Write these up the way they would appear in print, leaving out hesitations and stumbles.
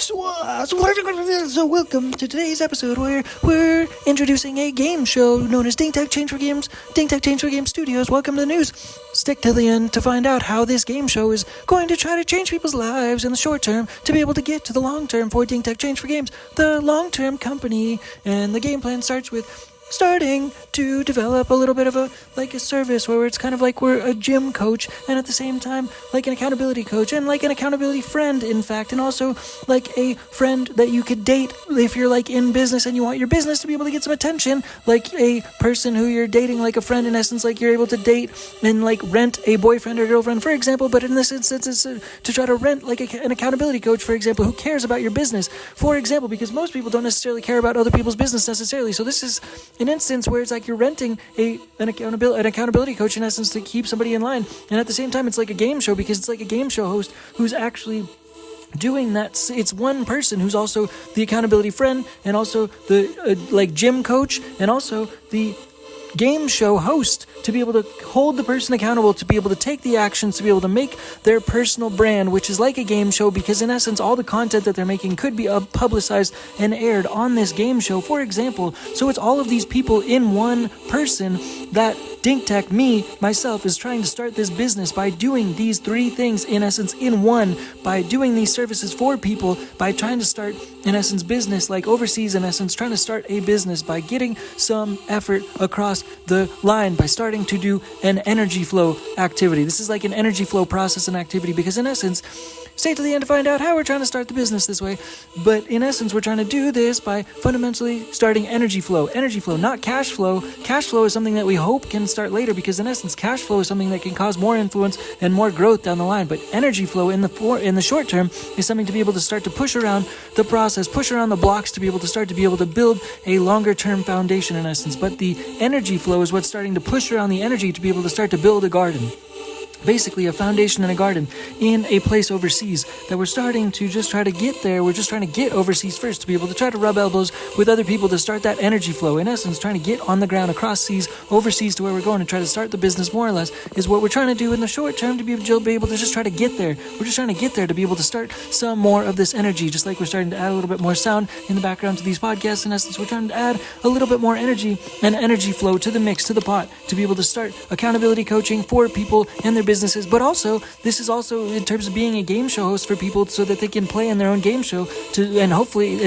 So welcome to today's episode where we're introducing a game show known as Dink Change for Games, Dink Change for Games Studios. Welcome to the news. Stick to the end to find out how this game show is going to try to change people's lives in the short term to be able to get to the long term for Dink Change for Games, the long-term company. And the game plan starts with starting to develop a little bit of a service where it's kind of like we're a gym coach and at the same time like an accountability coach and like an accountability friend, in fact, and also like a friend that you could date if you're like in business and you want your business to be able to get some attention, like a person who you're dating, like a friend in essence, like you're able to date and like rent a boyfriend or girlfriend, for example. But in this instance, it's to try to rent like an accountability coach, for example, who cares about your business, for example, because most people don't necessarily care about other people's business necessarily. So this is an instance where it's like you're renting an accountability coach in essence to keep somebody in line, and at the same time it's like a game show because it's like a game show host who's actually doing that. It's one person who's also the accountability friend and also the gym coach and also the game show host to be able to hold the person accountable, to be able to take the actions, to be able to make their personal brand, which is like a game show because in essence all the content that they're making could be publicized and aired on this game show, for example. So it's all of these people in one person that Dink Tech, myself, is trying to start this business by doing these three things in essence in one, by doing these services for people, by trying to start in essence business like overseas, in essence trying to start a business by getting some effort across the line, by starting to do an energy flow activity. This is like an energy flow process and activity because in essence, stay to the end to find out how we're trying to start the business this way. But in essence, we're trying to do this by fundamentally starting energy flow, not cash flow. Cash flow is something that we hope can start later because in essence, cash flow is something that can cause more influence and more growth down the line. But energy flow in the short term is something to be able to start to push around the process, push around the blocks to be able to build a longer term foundation in essence. But the energy flow is what's starting to push around the energy to be able to start to build a garden. Basically a foundation and a garden in a place overseas that we're starting to just try to get there. We're just trying to get overseas first to be able to try to rub elbows with other people to start that energy flow. In essence, trying to get on the ground across seas, overseas to where we're going to try to start the business more or less is what we're trying to do in the short term to be able to just try to get there. We're just trying to get there to be able to start some more of this energy, just like we're starting to add a little bit more sound in the background to these podcasts. In essence, we're trying to add a little bit more energy and energy flow to the mix, to the pot, to be able to start accountability coaching for people and their businesses. But also, this is also in terms of being a game show host for people so that they can play in their own game show and hopefully,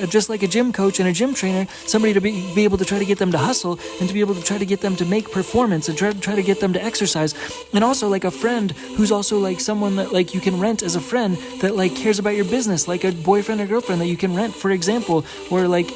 just like a gym coach and a gym trainer, somebody to be able to try to get them to hustle and to be able to try to get them to make performance and try to get them to exercise. And also like a friend who's also like someone that like you can rent as a friend that like cares about your business, like a boyfriend or girlfriend that you can rent, for example, or like,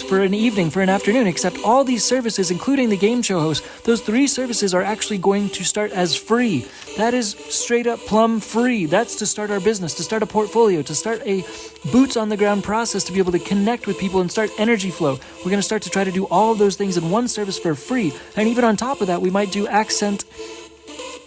for an evening, for an afternoon. Except all these services, including the game show host, those three services are actually going to start as free. That is straight up plumb free. That's to start our business, to start a portfolio, to start a boots on the ground process, to be able to connect with people and start energy flow. We're going to start to try to do all of those things in one service for free. And even on top of that, we might do accent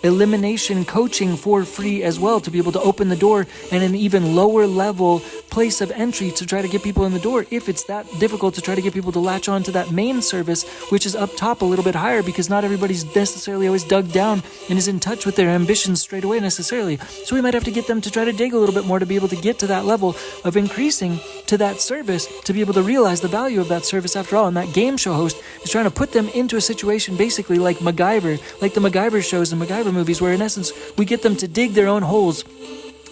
elimination coaching for free as well to be able to open the door and an even lower level place of entry to try to get people in the door if it's that difficult to try to get people to latch on to that main service, which is up top a little bit higher because not everybody's necessarily always dug down and is in touch with their ambitions straight away necessarily. So we might have to get them to try to dig a little bit more to be able to get to that level of increasing to that service to be able to realize the value of that service after all. And that game show host is trying to put them into a situation basically like MacGyver, like the MacGyver shows and MacGyver movies, where in essence we get them to dig their own holes.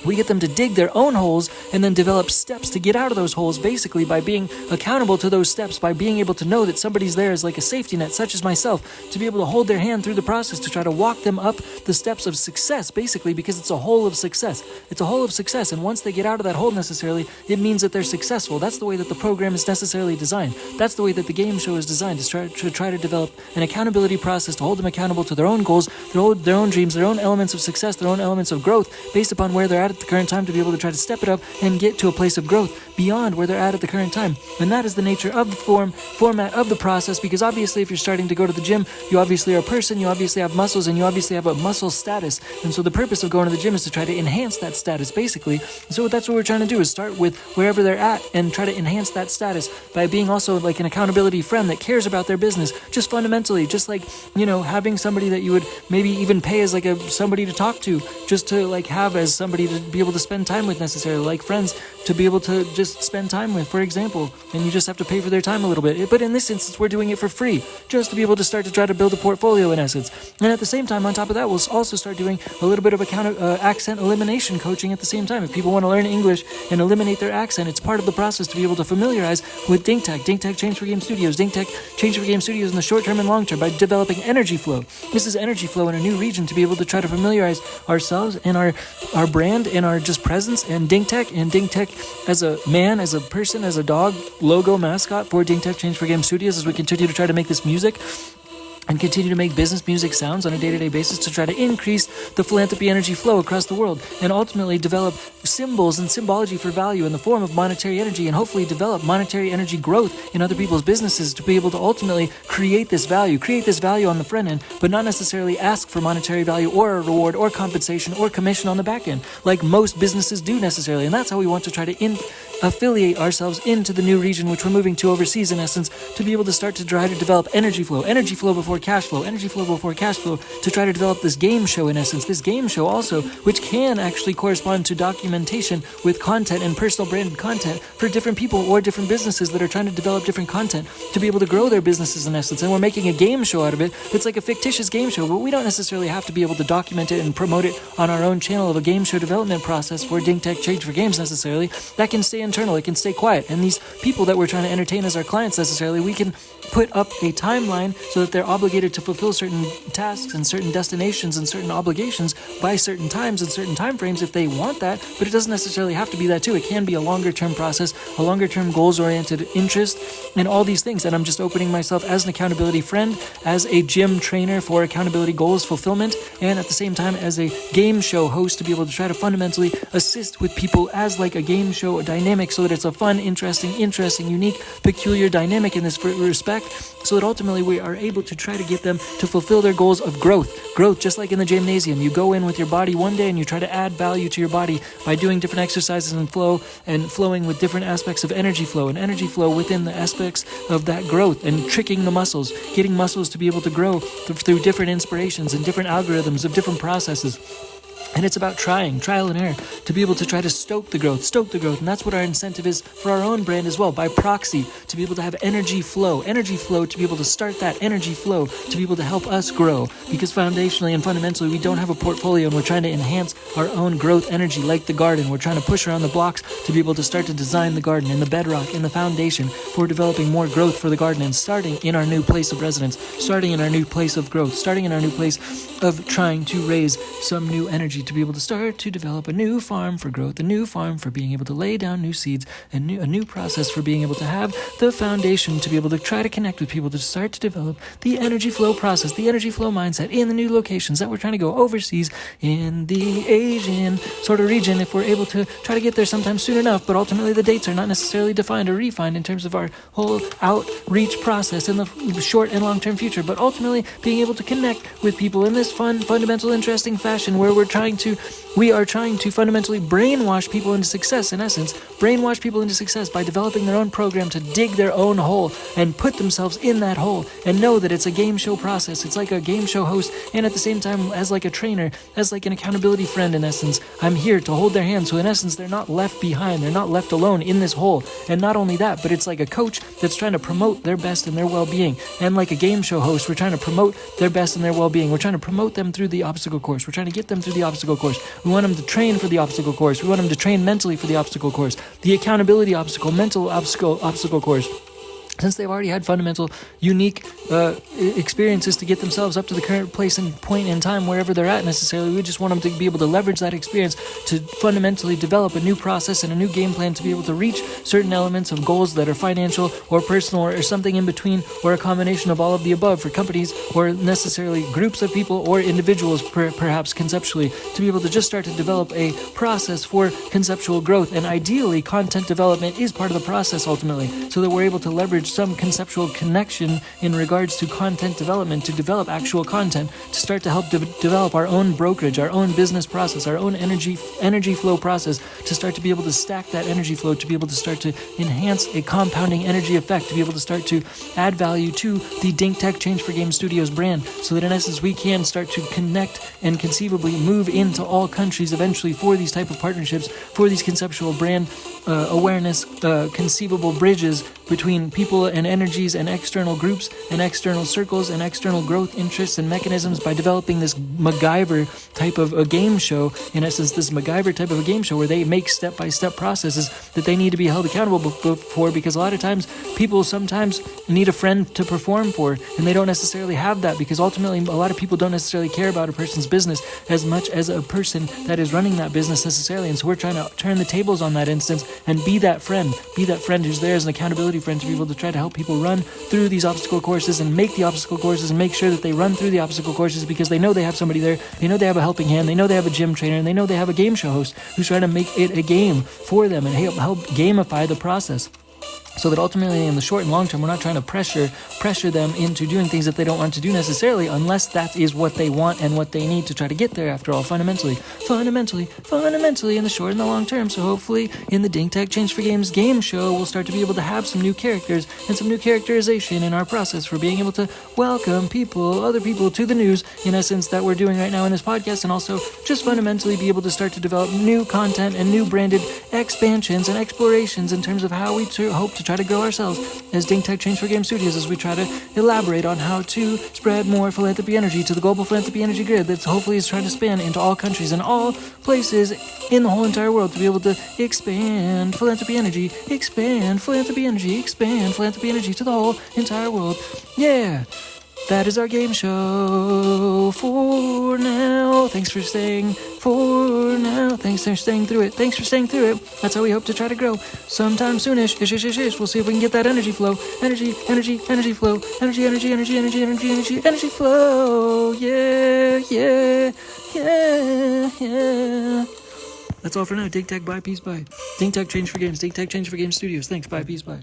We get them to dig their own holes and then develop steps to get out of those holes, basically by being accountable to those steps, by being able to know that somebody's there as like a safety net, such as myself, to be able to hold their hand through the process, to try to walk them up the steps of success, basically, because it's a hole of success. It's a hole of success, and once they get out of that hole necessarily, it means that they're successful. That's the way that the program is necessarily designed. That's the way that the game show is designed, to try to develop an accountability process, to hold them accountable to their own goals, their own dreams, their own elements of success, their own elements of growth, based upon where they're at the current time, to be able to try to step it up and get to a place of growth beyond where they're at the current time. And that is the nature of the format of the process, because obviously if you're starting to go to the gym, you obviously are a person, you obviously have muscles, and you obviously have a muscle status. And so the purpose of going to the gym is to try to enhance that status, basically. So that's what we're trying to do, is start with wherever they're at and try to enhance that status by being also like an accountability friend that cares about their business, just fundamentally, just like, having somebody that you would maybe even pay as like somebody to talk to, just to like have as somebody to be able to spend time with necessarily, like friends to be able to just spend time with, for example, and you just have to pay for their time a little bit. But in this instance, we're doing it for free, just to be able to start to try to build a portfolio in essence. And at the same time, on top of that, we'll also start doing a little bit of accent elimination coaching at the same time. If people want to learn English and eliminate their accent, it's part of the process to be able to familiarize with Dink Tech Change for Game Studios, Dink Tech Change for Game Studios in the short term and long term by developing energy flow. This is energy flow in a new region to be able to try to familiarize ourselves and our brand and our just presence and Dink Tech as a man, as a person, as a dog, logo, mascot for Dink Tech Change for Game Studios as we continue to try to make this music and continue to make business music sounds on a day-to-day basis to try to increase the philanthropy energy flow across the world and ultimately develop symbols and symbology for value in the form of monetary energy and hopefully develop monetary energy growth in other people's businesses to be able to ultimately create this value on the front end, but not necessarily ask for monetary value or a reward or compensation or commission on the back end like most businesses do necessarily. And that's how we want to try to affiliate ourselves into the new region which we're moving to overseas in essence to be able to start to try to develop energy flow before cash flow to try to develop this game show in essence. This game show also, which can actually correspond to documentation with content and personal branded content for different people or different businesses that are trying to develop different content to be able to grow their businesses in essence. And we're making a game show out of it that's like a fictitious game show, but we don't necessarily have to be able to document it and promote it on our own channel of a game show development process for Dink Tech Change for Games necessarily. That can stay internal, it can stay quiet. And these people that we're trying to entertain as our clients necessarily, we can put up a timeline so that they're obligated to fulfill certain tasks and certain destinations and certain obligations by certain times and certain time frames if they want that, but it doesn't necessarily have to be that too. It can be a longer term process, a longer term goals oriented interest, and all these things. And I'm just opening myself as an accountability friend, as a gym trainer for accountability goals fulfillment, and at the same time as a game show host to be able to try to fundamentally assist with people as like a game show dynamic so that it's a fun, interesting, unique, peculiar dynamic in this respect, so that ultimately we are able to try to get them to fulfill their goals of growth, just like in the gymnasium. You go in with your body one day and you try to add value to your body by doing different exercises and flowing with different aspects of energy flow and energy flow within the aspects of that growth and tricking the muscles, getting muscles to be able to grow through different inspirations and different algorithms of different processes. And it's about trial and error, to be able to try to stoke the growth. And that's what our incentive is for our own brand as well, by proxy, to be able to have energy flow to be able to start that energy flow, to be able to help us grow. Because foundationally and fundamentally, we don't have a portfolio and we're trying to enhance our own growth energy like the garden. We're trying to push around the blocks to be able to start to design the garden and the bedrock and the foundation for developing more growth for the garden and starting in our new place of residence, starting in our new place of growth, starting in our new place of trying to raise some new energy to be able to start to develop a new farm for growth, a new farm for being able to lay down new seeds, and a new process for being able to have the foundation to be able to try to connect with people to start to develop the energy flow process, the energy flow mindset in the new locations that we're trying to go overseas in the Asian sort of region if we're able to try to get there sometime soon enough. But ultimately the dates are not necessarily defined or refined in terms of our whole outreach process in the short and long-term future, but ultimately being able to connect with people in this fun, fundamental, interesting fashion where we are trying to fundamentally brainwash people into success, in essence, brainwash people into success by developing their own program to dig their own hole and put themselves in that hole and know that it's a game show process. It's like a game show host, and at the same time as like a trainer, as like an accountability friend in essence. I'm here to hold their hand, so in essence they're not left behind, they're not left alone in this hole. And not only that, but it's like a coach that's trying to promote their best and their well-being. And like a game show host, we're trying to promote their best and their well-being. We're trying to promote them through the obstacle course. We're trying to get them through the obstacle course. We want them to train for the obstacle course. We want them to train mentally for the obstacle course, the accountability mental obstacle course. Since they've already had fundamental, unique experiences to get themselves up to the current place and point in time wherever they're at necessarily, we just want them to be able to leverage that experience to fundamentally develop a new process and a new game plan to be able to reach certain elements of goals that are financial or personal or something in between, or a combination of all of the above for companies or necessarily groups of people or individuals perhaps conceptually, to be able to just start to develop a process for conceptual growth. And ideally, content development is part of the process ultimately, so that we're able to leverage some conceptual connection in regards to content development, to develop actual content, to start to help develop our own brokerage, our own business process, our own energy flow process, to start to be able to stack that energy flow, to be able to start to enhance a compounding energy effect, to be able to start to add value to the Dink Tech Change for Game Studios brand, so that in essence we can start to connect and conceivably move into all countries eventually for these type of partnerships, for these conceptual brand awareness, conceivable bridges between people and energies and external groups and external circles and external growth interests and mechanisms, by developing this MacGyver type of a game show. In essence, this MacGyver type of a game show where they make step-by-step processes that they need to be held accountable for, because a lot of times people sometimes need a friend to perform for, and they don't necessarily have that, because ultimately a lot of people don't necessarily care about a person's business as much as a person that is running that business necessarily. And so we're trying to turn the tables on that instance and be that friend who's there as an accountability friend, to be able to try to help people run through these obstacle courses and make the obstacle courses and make sure that they run through the obstacle courses, because they know they have somebody there, they know they have a helping hand, they know they have a gym trainer, and they know they have a game show host who's trying to make it a game for them and help gamify the process. So that ultimately in the short and long term, we're not trying to pressure them into doing things that they don't want to do necessarily, unless that is what they want and what they need to try to get there, after all, fundamentally in the short and the long term. So hopefully in the Dink Tech Change for Games game show, we'll start to be able to have some new characters and some new characterization in our process for being able to welcome other people to the news, in essence, that we're doing right now in this podcast, and also just fundamentally be able to start to develop new content and new branded expansions and explorations in terms of how we hope to try to grow ourselves as Dink Tech Change for Game Studios, as we try to elaborate on how to spread more philanthropy energy to the global philanthropy energy grid that's hopefully is trying to span into all countries and all places in the whole entire world, to be able to expand philanthropy energy to the whole entire world. Yeah. That is our game show for now. Thanks for staying through it. That's how we hope to try to grow. Sometime soonish. We'll see if we can get that energy flow. Energy flow. Yeah. That's all for now. Dink Tech, bye, peace, bye. Dink Tech Change for Games. Dink Tech Change for Game Studios. Thanks, bye, peace, bye.